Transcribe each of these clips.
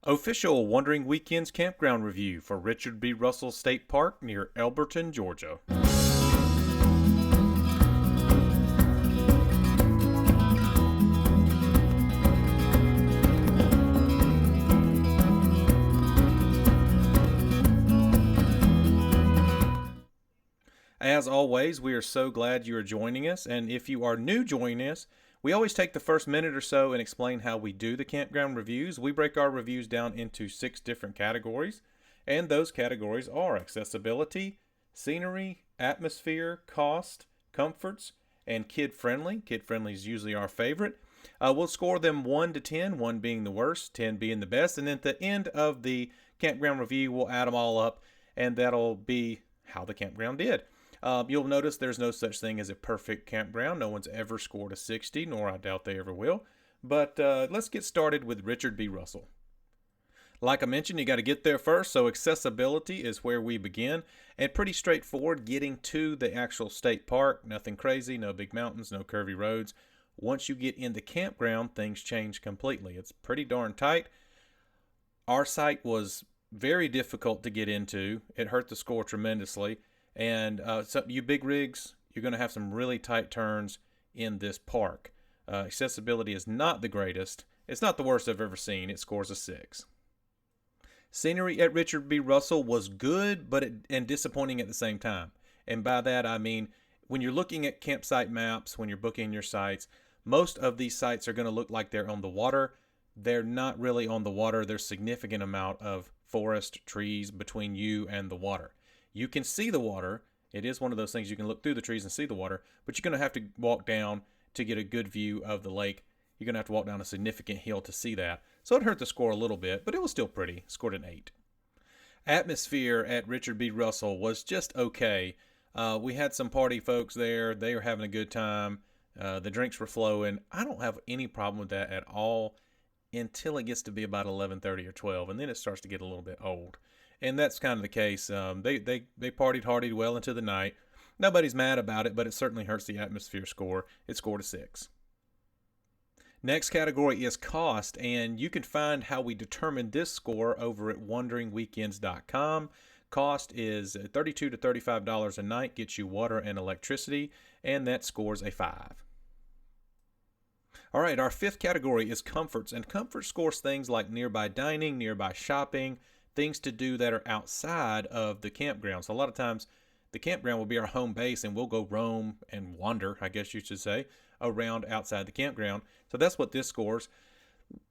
Official Wandering Weekends Campground Review for Richard B. Russell State Park near Elberton, Georgia. As always, we are so glad you are joining us, and if you are new joining us, we always take the first minute or so and explain how we do the campground reviews. We break our reviews down into 6 different categories, and those categories are accessibility, scenery, atmosphere, cost, comforts, and kid-friendly. Kid-friendly is usually our favorite. We'll score them 1 to 10, 1 being the worst, 10 being the best, and then at the end of the campground review, we'll add them all up, and that'll be how the campground did. You'll notice there's no such thing as a perfect campground. No one's ever scored a 60, nor I doubt they ever will. But let's get started with Richard B. Russell. Like I mentioned, you got to get there first, so accessibility is where we begin. And pretty straightforward getting to the actual state park. Nothing crazy, no big mountains, no curvy roads. Once you get in the campground, things change completely. It's pretty darn tight. Our site was very difficult to get into. It hurt the score tremendously. And so you big rigs, you're going to have some really tight turns in this park. Accessibility is not the greatest. It's not the worst I've ever seen. It scores a 6. Scenery at Richard B. Russell was good, and disappointing at the same time. And by that, I mean, when you're looking at campsite maps, when you're booking your sites, most of these sites are going to look like they're on the water. They're not really on the water. There's a significant amount of forest, trees between you and the water. You can see the water. It is one of those things you can look through the trees and see the water, but you're going to have to walk down to get a good view of the lake. You're going to have to walk down a significant hill to see that. So it hurt the score a little bit, but it was still pretty. Scored an 8. Atmosphere at Richard B. Russell was just okay. We had some party folks there. They were having a good time. The drinks were flowing. I don't have any problem with that at all until it gets to be about 11:30 or 12, and then it starts to get a little bit old. And that's kind of the case. They partied hardy well into the night. Nobody's mad about it, but it certainly hurts the atmosphere score. It scored a 6. Next category is cost, and you can find how we determined this score over at wanderingweekends.com. Cost is $32 to $35 a night, gets you water and electricity, and that scores a 5. All right, our 5th category is comforts, and comfort scores things like nearby dining, nearby shopping, things to do that are outside of the campground. So a lot of times the campground will be our home base and we'll go roam and wander, I guess you should say, around outside the campground. So that's what this scores.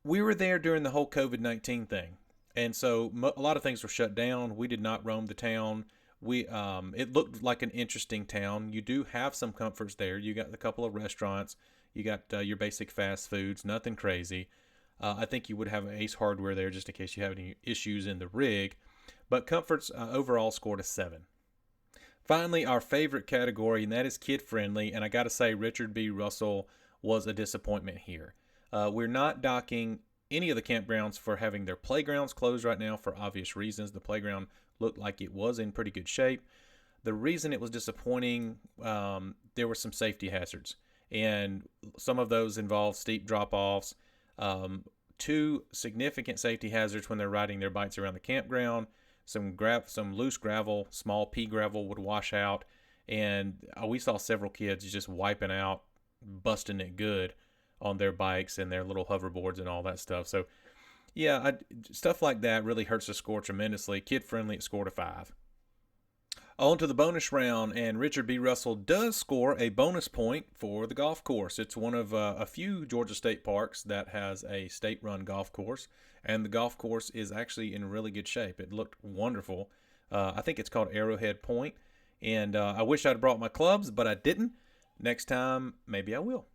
We were there during the whole COVID-19 thing. And so a lot of things were shut down. We did not roam the town. It looked like an interesting town. You do have some comforts there. You got a couple of restaurants. You got your basic fast foods, nothing crazy. I think you would have Ace Hardware there just in case you have any issues in the rig. But comforts overall scored a 7. Finally, our favorite category, and that is kid-friendly. And I got to say, Richard B. Russell was a disappointment here. We're not docking any of the campgrounds for having their playgrounds closed right now for obvious reasons. The playground looked like it was in pretty good shape. The reason it was disappointing, there were some safety hazards. And some of those involved steep drop-offs. 2 significant safety hazards when they're riding their bikes around the campground. Some loose gravel, small pea gravel would wash out, and we saw several kids just wiping out, busting it good on their bikes and their little hoverboards and all that stuff. So, yeah, stuff like that really hurts the score tremendously. Kid friendly, it scored a 5. On to the bonus round, and Richard B. Russell does score a bonus point for the golf course. It's one of a few Georgia state parks that has a state-run golf course, and the golf course is actually in really good shape. It looked wonderful. I think it's called Arrowhead Point, and I wish I'd brought my clubs, but I didn't. Next time, maybe I will.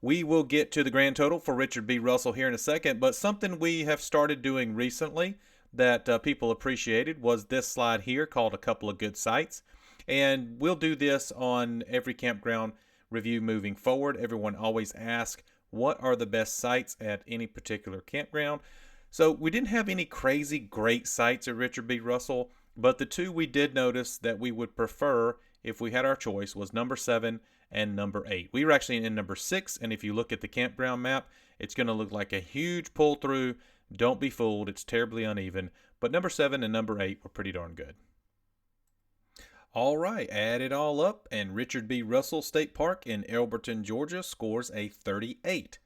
We will get to the grand total for Richard B. Russell here in a second, but something we have started doing recently that people appreciated was this slide here called A Couple of Good Sites. And we'll do this on every campground review moving forward. Everyone always asks, what are the best sites at any particular campground? So we didn't have any crazy great sites at Richard B. Russell, but the 2 we did notice that we would prefer if we had our choice was number 7 and number 8. We were actually in number 6, and if you look at the campground map, it's going to look like a huge pull through Don't be fooled, it's terribly uneven, but number 7 and number 8 were pretty darn good. All right, add it all up, and Richard B. Russell State Park in Elberton, Georgia scores a 38.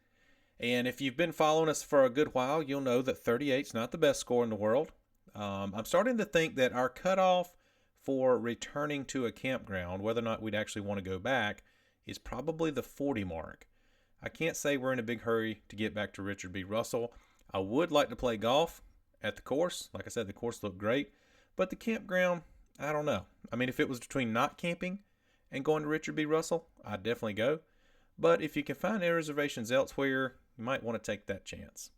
And if you've been following us for a good while, you'll know that 38 is not the best score in the world. I'm starting to think that our cutoff for returning to a campground, whether or not we'd actually want to go back, is probably the 40 mark. I can't say we're in a big hurry to get back to Richard B. Russell. I would like to play golf at the course. Like I said, the course looked great. But the campground, I don't know. I mean, if it was between not camping and going to Richard B. Russell, I'd definitely go. But if you can find air reservations elsewhere, you might want to take that chance.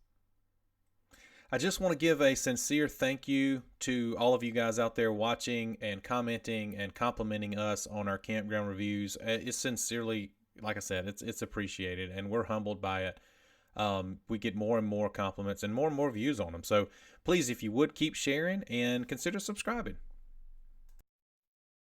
I just want to give a sincere thank you to all of you guys out there watching and commenting and complimenting us on our campground reviews. It's sincerely, like I said, it's appreciated, and we're humbled by it. We get more and more compliments and more views on them. So please, if you would, keep sharing and consider subscribing.